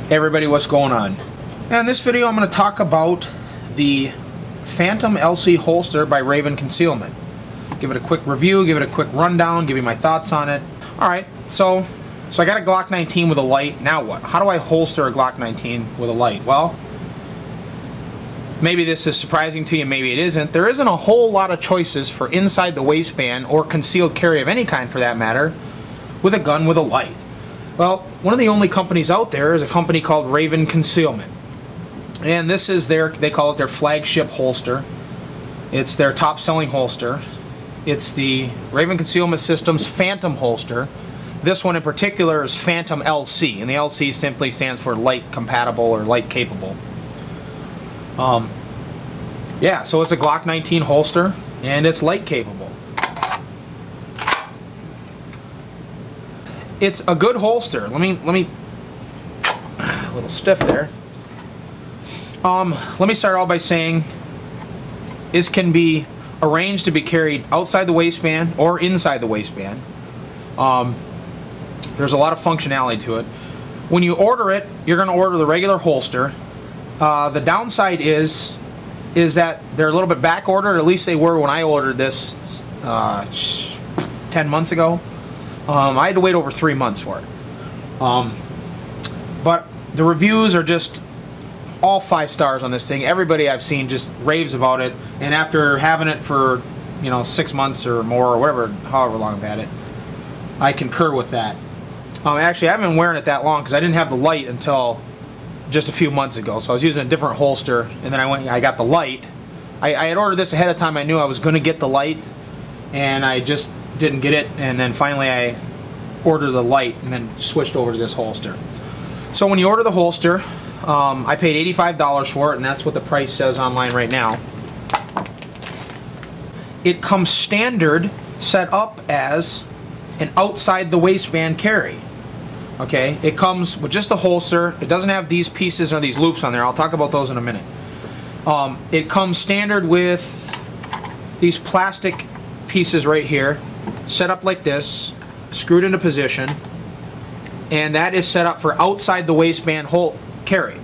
Hey everybody, what's going on? In this video I'm going to talk about the Phantom LC holster by Raven Concealment. Give it a quick review, give it a quick rundown, give you my thoughts on it. Alright, so I got a Glock 19 with a light. Now what? How do I holster a Glock 19 with a light? Well, maybe this is surprising to you, maybe it isn't. There isn't a whole lot of choices for inside the waistband or concealed carry of any kind for that matter with a gun with a light. Well, one of the only companies out there is a company called Raven Concealment. And this is they call it their flagship holster. It's their top selling holster. It's the Raven Concealment Systems Phantom holster. This one in particular is Phantom LC, and the LC simply stands for light compatible or light capable. Yeah, so it's a Glock 19 holster and it's light capable. It's a good holster. Let me a little stiff there. Let me start out by saying this can be arranged to be carried outside the waistband or inside the waistband. There's a lot of functionality to it. When you order it, you're going to order the regular holster. The downside is that they're a little bit back ordered. At least they were when I ordered this 10 months ago. I had to wait over 3 months for it. But the reviews are just all 5 stars on this thing. Everybody I've seen just raves about it, and after having it for 6 months or more or whatever, however long I've had it, I concur with that. Actually, I haven't been wearing it that long because I didn't have the light until just a few months ago, so I was using a different holster, and then I got the light. I had ordered this ahead of time. I knew I was going to get the light, and I just didn't get it, and then finally I ordered the light and then switched over to this holster. So when you order the holster, I paid $85 for it, and that's what the price says online right now. It comes standard set up as an outside the waistband carry. Okay, it comes with just the holster. It doesn't have these pieces or these loops on there. I'll talk about those in a minute. It comes standard with these plastic pieces right here, set up like this, screwed into position, and that is set up for outside the waistband carry.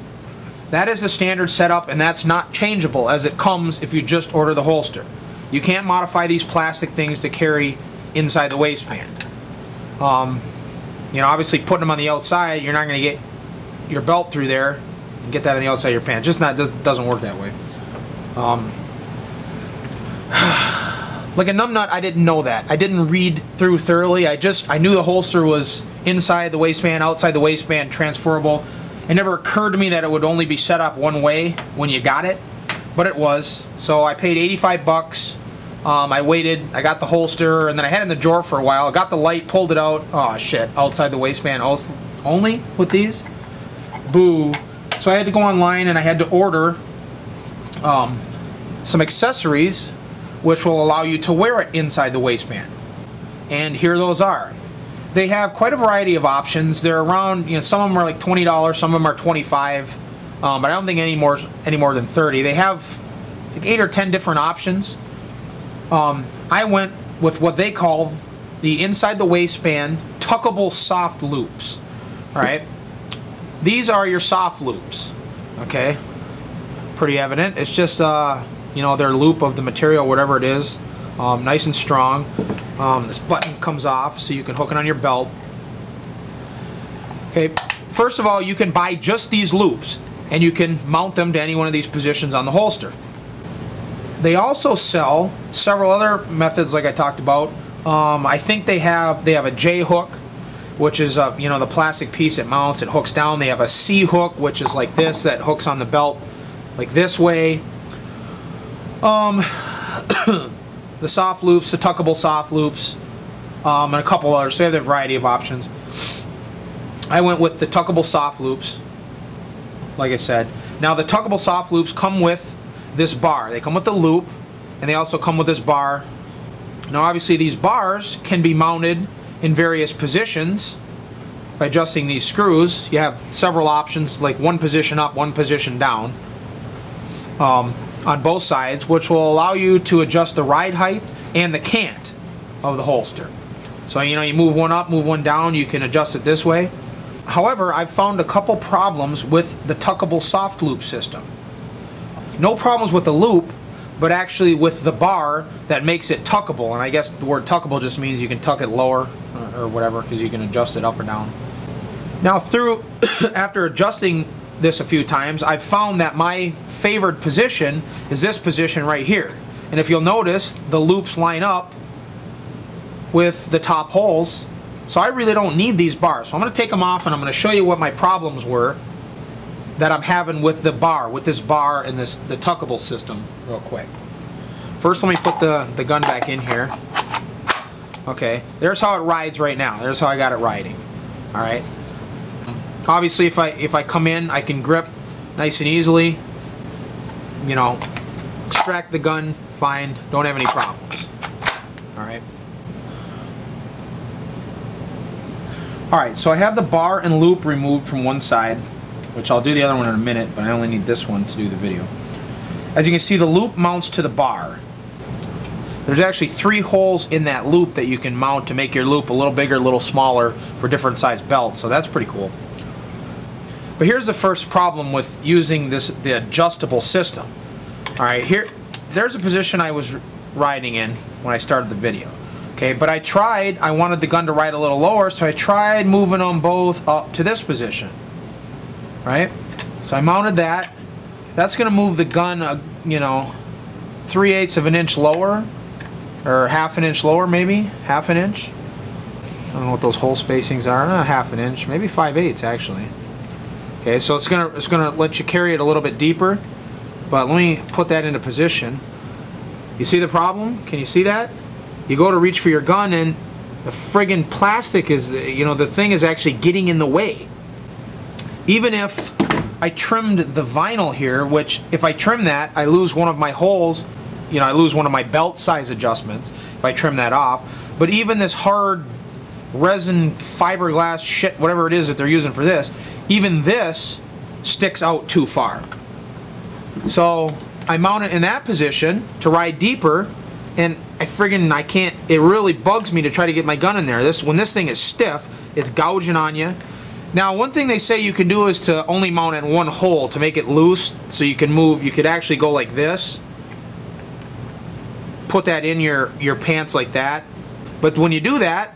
That is the standard setup, and that's not changeable as it comes if you just order the holster. You can't modify these plastic things to carry inside the waistband. Obviously putting them on the outside, you're not going to get your belt through there and get that on the outside of your pants. Just doesn't work that way. Like a numbnut, I didn't know that. I didn't read through thoroughly. I knew the holster was inside the waistband, outside the waistband, transferable. It never occurred to me that it would only be set up one way when you got it, but it was. So I paid 85 bucks. I waited, I got the holster, and then I had it in the drawer for a while. I got the light, pulled it out. Oh shit, outside the waistband only with these? Boo. So I had to go online and I had to order some accessories which will allow you to wear it inside the waistband. And here those are. They have quite a variety of options. They're around, some of them are like $20, some of them are $25, but I don't think any more than $30. They have like 8 or 10 different options. I went with what they call the inside the waistband tuckable soft loops. Alright? These are your soft loops. Okay? Pretty evident. It's just their loop of the material, whatever it is, nice and strong. This button comes off so you can hook it on your belt. Okay, first of all, you can buy just these loops and you can mount them to any one of these positions on the holster. They also sell several other methods like I talked about. I think they have a J hook, which is the plastic piece it mounts, it hooks down. They have a C hook, which is like this, that hooks on the belt like this way. The soft loops, the tuckable soft loops, and a couple others. So they have a variety of options. I went with the tuckable soft loops, like I said. Now the tuckable soft loops come with this bar. They come with the loop, and they also come with this bar. Now obviously these bars can be mounted in various positions by adjusting these screws. You have several options, like one position up, one position down. On both sides, which will allow you to adjust the ride height and the cant of the holster. So you move one up, move one down, you can adjust it this way. However, I've found a couple problems with the tuckable soft loop system. No problems with the loop, but actually with the bar that makes it tuckable. And I guess the word tuckable just means you can tuck it lower or whatever, because you can adjust it up or down. Now after adjusting this a few times, I've found that my favored position is this position right here. And if you'll notice, the loops line up with the top holes. So I really don't need these bars. So I'm going to take them off and I'm going to show you what my problems were that I'm having with the bar, with this bar and the tuckable system real quick. First, let me put the gun back in here. Okay, there's how it rides right now. There's how I got it riding. All right. Obviously, if I come in, I can grip nice and easily. You know, extract the gun, fine, don't have any problems. All right. All right, so I have the bar and loop removed from one side, which I'll do the other one in a minute, but I only need this one to do the video. As you can see, the loop mounts to the bar. There's actually 3 holes in that loop that you can mount to make your loop a little bigger, a little smaller for different size belts, so that's pretty cool. But here's the first problem with using the adjustable system. All right, there's a position I was riding in when I started the video. Okay, but I wanted the gun to ride a little lower, so I tried moving them both up to this position. Right? So I mounted that. That's going to move the gun, you know, 3/8 of an inch lower, or half an inch lower, maybe half an inch. I don't know what those hole spacings are. Not half an inch, maybe 5/8 actually. Okay, so it's gonna let you carry it a little bit deeper. But let me put that into position. You see the problem? Can you see that? You go to reach for your gun and the friggin' plastic is, you know, the thing is actually getting in the way. Even if I trimmed the vinyl here, which if I trim that, I lose one of my holes, you know, I lose one of my belt size adjustments if I trim that off. But even this hard resin fiberglass shit, whatever it is that they're using for this, even this sticks out too far. So I mount it in that position to ride deeper, and I can't, it really bugs me to try to get my gun in there. When this thing is stiff, it's gouging on you. Now, one thing they say you can do is to only mount it in one hole to make it loose, so you can move, you could actually go like this. Put that in your pants like that. But when you do that,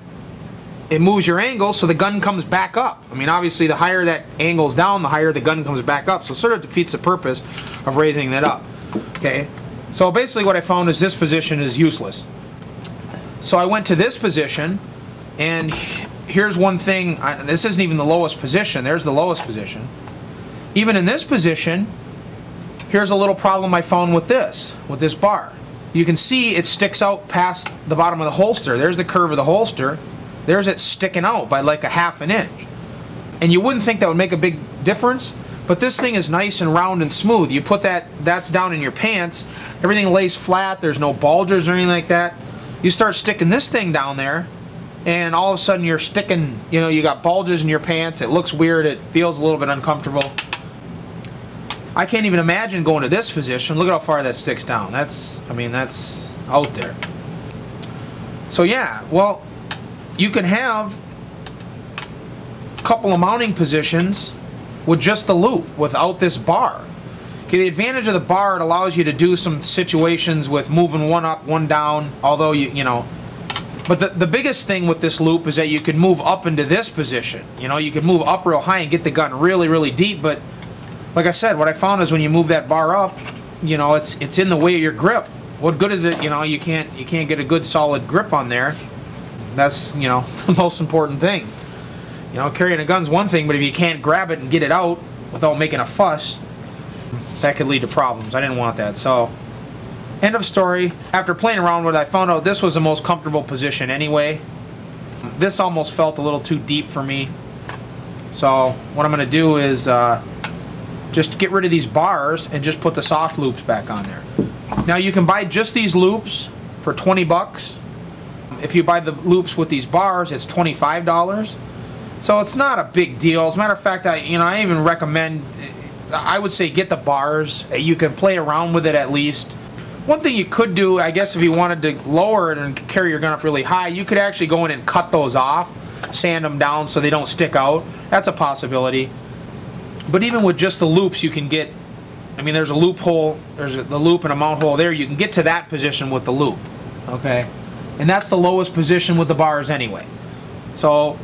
it moves your angle so the gun comes back up. I mean, obviously the higher that angle's down, the higher the gun comes back up. So it sort of defeats the purpose of raising that up. Okay, so basically what I found is this position is useless. So I went to this position, and here's one thing, this isn't even the lowest position, there's the lowest position. Even in this position, here's a little problem I found with this bar. You can see it sticks out past the bottom of the holster. There's the curve of the holster. There's it sticking out by like a half an inch. And you wouldn't think that would make a big difference, but this thing is nice and round and smooth. You put that's down in your pants, everything lays flat, there's no bulges or anything like that. You start sticking this thing down there, and all of a sudden you're sticking, you know, you got bulges in your pants, it looks weird, it feels a little bit uncomfortable. I can't even imagine going to this position. Look at how far that sticks down. I mean, that's out there. So yeah, well, you can have a couple of mounting positions with just the loop, without this bar. Okay, the advantage of the bar, it allows you to do some situations with moving one up, one down, although you know. But the biggest thing with this loop is that you can move up into this position. You know, you can move up real high and get the gun really, really deep, but like I said, what I found is when you move that bar up, you know, it's in the way of your grip. What good is it, you know, you can't get a good solid grip on there. That's, you know, the most important thing. You know, carrying a gun's one thing, but if you can't grab it and get it out without making a fuss, that could lead to problems. I didn't want that. So, end of story. After playing around with it, I found out this was the most comfortable position anyway. This almost felt a little too deep for me. So, what I'm going to do is just get rid of these bars and just put the soft loops back on there. Now, you can buy just these loops for 20 bucks. If you buy the loops with these bars, it's $25. So it's not a big deal. As a matter of fact, I even recommend, I would say get the bars. You can play around with it at least. One thing you could do, I guess, if you wanted to lower it and carry your gun up really high, you could actually go in and cut those off. sand them down so they don't stick out. That's a possibility. But even with just the loops, you can get, I mean, there's a loophole, the loop and a mount hole there. You can get to that position with the loop, okay? And that's the lowest position with the bars anyway. So,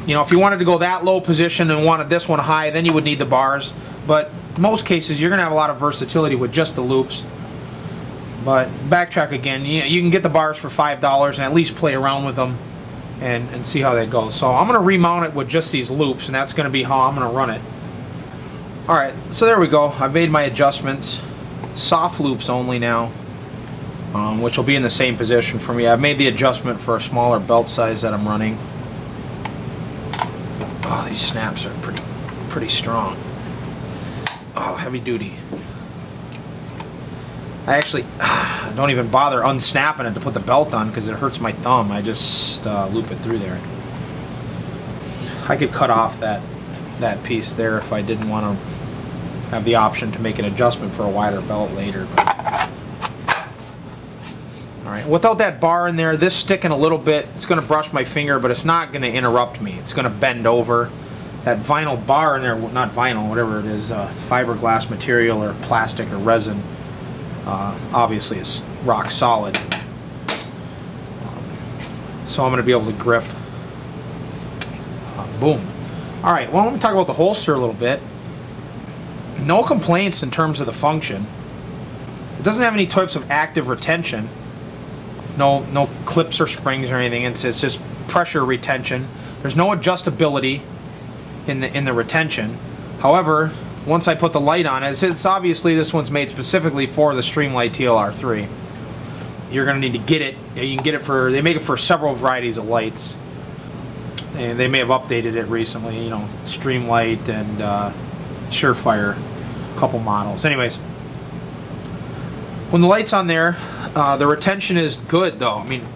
you know, if you wanted to go that low position and wanted this one high, then you would need the bars. But in most cases, you're going to have a lot of versatility with just the loops. But backtrack again, you can get the bars for $5 and at least play around with them and see how that goes. So I'm going to remount it with just these loops, and that's going to be how I'm going to run it. Alright, so there we go. I've made my adjustments. Soft loops only now, which will be in the same position for me. I've made the adjustment for a smaller belt size that I'm running. Oh, these snaps are pretty strong. Oh, heavy duty. I actually don't even bother unsnapping it to put the belt on because it hurts my thumb. I just loop it through there. I could cut off that piece there if I didn't want to have the option to make an adjustment for a wider belt later. Alright, without that bar in there, this sticking a little bit, it's going to brush my finger, but it's not going to interrupt me. It's going to bend over. That vinyl bar in there, not vinyl, whatever it is, fiberglass material or plastic or resin, obviously is rock solid. So I'm going to be able to grip. Boom. Alright, well, let me talk about the holster a little bit. No complaints in terms of the function. It doesn't have any types of active retention. No clips or springs or anything. It's just pressure retention. There's no adjustability in the retention. However, once I put the light on it, it's obviously this one's made specifically for the Streamlight TLR-3. You're going to need to get it. You can get it for, they make it for several varieties of lights. And they may have updated it recently, you know, Streamlight and Surefire, a couple models. Anyways, when the light's on there, the retention is good though. I mean,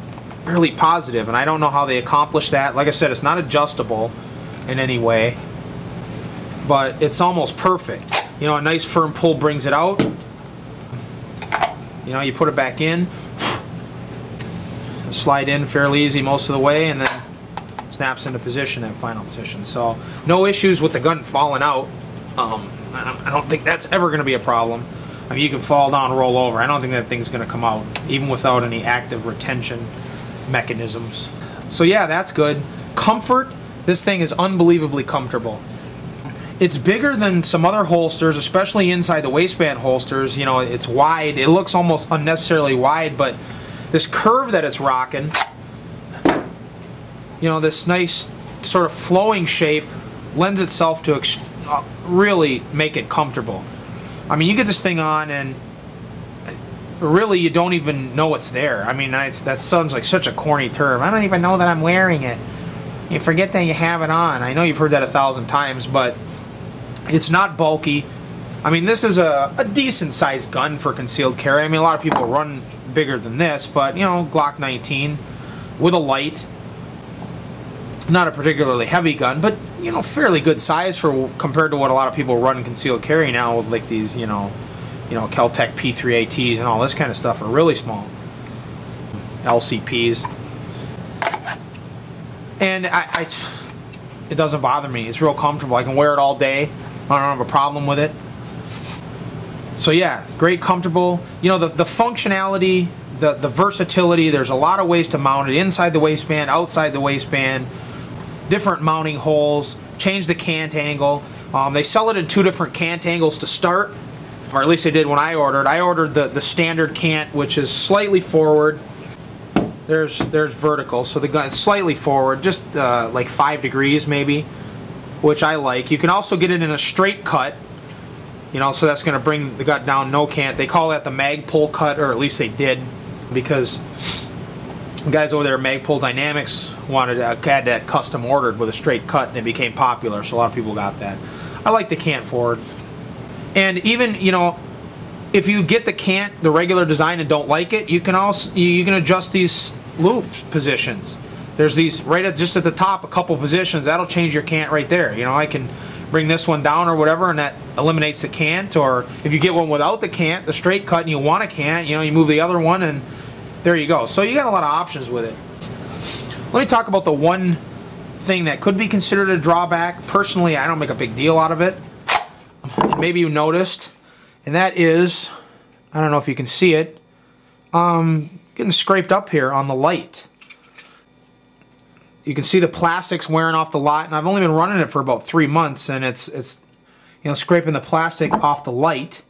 fairly positive, and I don't know how they accomplish that. Like I said, it's not adjustable in any way, but it's almost perfect. You know, a nice firm pull brings it out. You know, you put it back in, slide in fairly easy most of the way, and then snaps into position, that final position. So no issues with the gun falling out. I don't think that's ever going to be a problem. I mean, you can fall down, roll over. I don't think that thing's going to come out, even without any active retention mechanisms. So yeah, that's good. Comfort, this thing is unbelievably comfortable. It's bigger than some other holsters, especially inside the waistband holsters. You know, it's wide. It looks almost unnecessarily wide, but this curve that it's rocking, you know, this nice sort of flowing shape lends itself to really make it comfortable. I mean, you get this thing on and really you don't even know it's there. I mean, that sounds like such a corny term. I don't even know that I'm wearing it. You forget that you have it on. I know you've heard that 1,000 times, but it's not bulky. I mean, this is a decent sized gun for concealed carry. I mean, a lot of people run bigger than this, but you know, Glock 19 with a light. Not a particularly heavy gun, but you know, fairly good size for compared to what a lot of people run concealed carry now with like these, you know, Kel-Tec P3ATs and all this kind of stuff are really small. LCPs. And it doesn't bother me. It's real comfortable. I can wear it all day. I don't have a problem with it. So yeah, great, comfortable. You know, the functionality, the versatility, there's a lot of ways to mount it. Inside the waistband, outside the waistband, different mounting holes, change the cant angle. They sell it in 2 different cant angles to start, or at least they did when I ordered. I ordered the standard cant, which is slightly forward. There's vertical, so the gun is slightly forward, just like 5 degrees maybe, which I like. You can also get it in a straight cut, you know, so that's going to bring the gun down no cant. They call that the Magpul cut, or at least they did, because the guys over there at Magpul Dynamics wanted had that custom ordered with a straight cut, and it became popular, so a lot of people got that. I like the cant forward. And even, you know, if you get the cant, the regular design, and don't like it, you can adjust these loop positions. There's these just at the top, a couple positions that'll change your cant right there. You know, I can bring this one down or whatever, and that eliminates the cant. Or if you get one without the cant, the straight cut, and you want a cant, you know, you move the other one, and there you go. So you got a lot of options with it. Let me talk about the one thing that could be considered a drawback. Personally, I don't make a big deal out of it. And maybe you noticed, and that is, I don't know if you can see it, getting scraped up here on the light. You can see the plastic's wearing off the light, and I've only been running it for about 3 months, and it's you know, scraping the plastic off the light.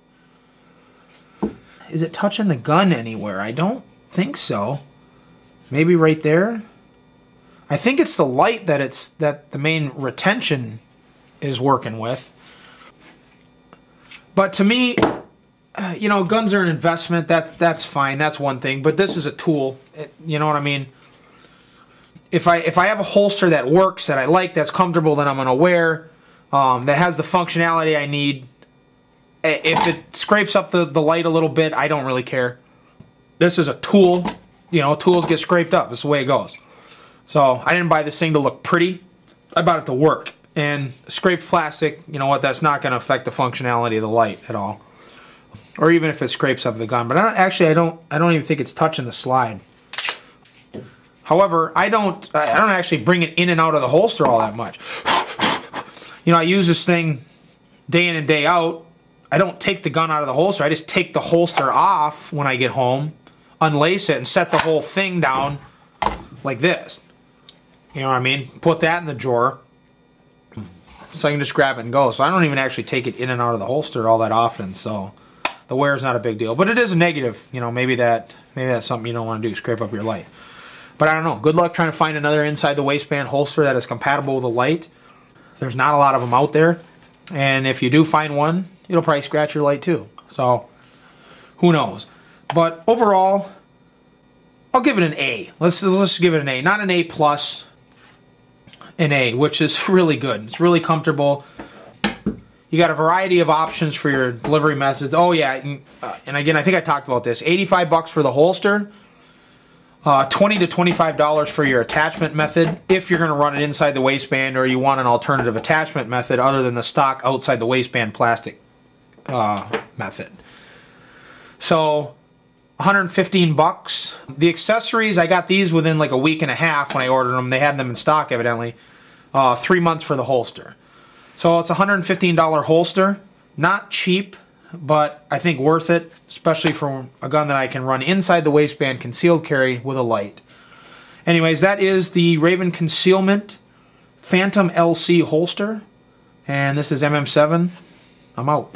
Is it touching the gun anywhere? I don't think so. Maybe right there. I think it's the light that the main retention is working with. But to me, you know, guns are an investment. That's fine. That's one thing. But this is a tool. You know what I mean? If I have a holster that works, that I like, that's comfortable, that I'm going to wear, that has the functionality I need, if it scrapes up the light a little bit, I don't really care. This is a tool. You know, tools get scraped up. That's the way it goes. So I didn't buy this thing to look pretty. I bought it to work. And scraped plastic, you know what, that's not going to affect the functionality of the light at all. Or even if it scrapes up the gun. But I don't even think it's touching the slide. However, I don't actually bring it in and out of the holster all that much. You know, I use this thing day in and day out. I don't take the gun out of the holster. I just take the holster off when I get home, unlace it, and set the whole thing down like this. You know what I mean? Put that in the drawer so I can just grab it and go. So I don't even actually take it in and out of the holster all that often. So the wear is not a big deal. But it is a negative. You know, maybe that's something you don't want to do, scrape up your light. But I don't know. Good luck trying to find another inside the waistband holster that is compatible with a light. There's not a lot of them out there. And if you do find one, it'll probably scratch your light too. So who knows? But overall, I'll give it an A. Let's give it an A. Not an A plus, an A, which is really good. It's really comfortable. You got a variety of options for your delivery methods. Oh yeah, and again, I think I talked about this. 85 bucks for the holster. $20 to $25 for your attachment method if you're going to run it inside the waistband, or you want an alternative attachment method other than the stock outside the waistband plastic method. So 115 bucks. The accessories, I got these within like a week and a half when I ordered them. They had them in stock evidently. 3 months for the holster. So it's a $115 holster. Not cheap, but I think worth it, especially for a gun that I can run inside the waistband, concealed carry with a light. Anyways, that is the Raven Concealment Phantom LC holster, and this is MM7. I'm out.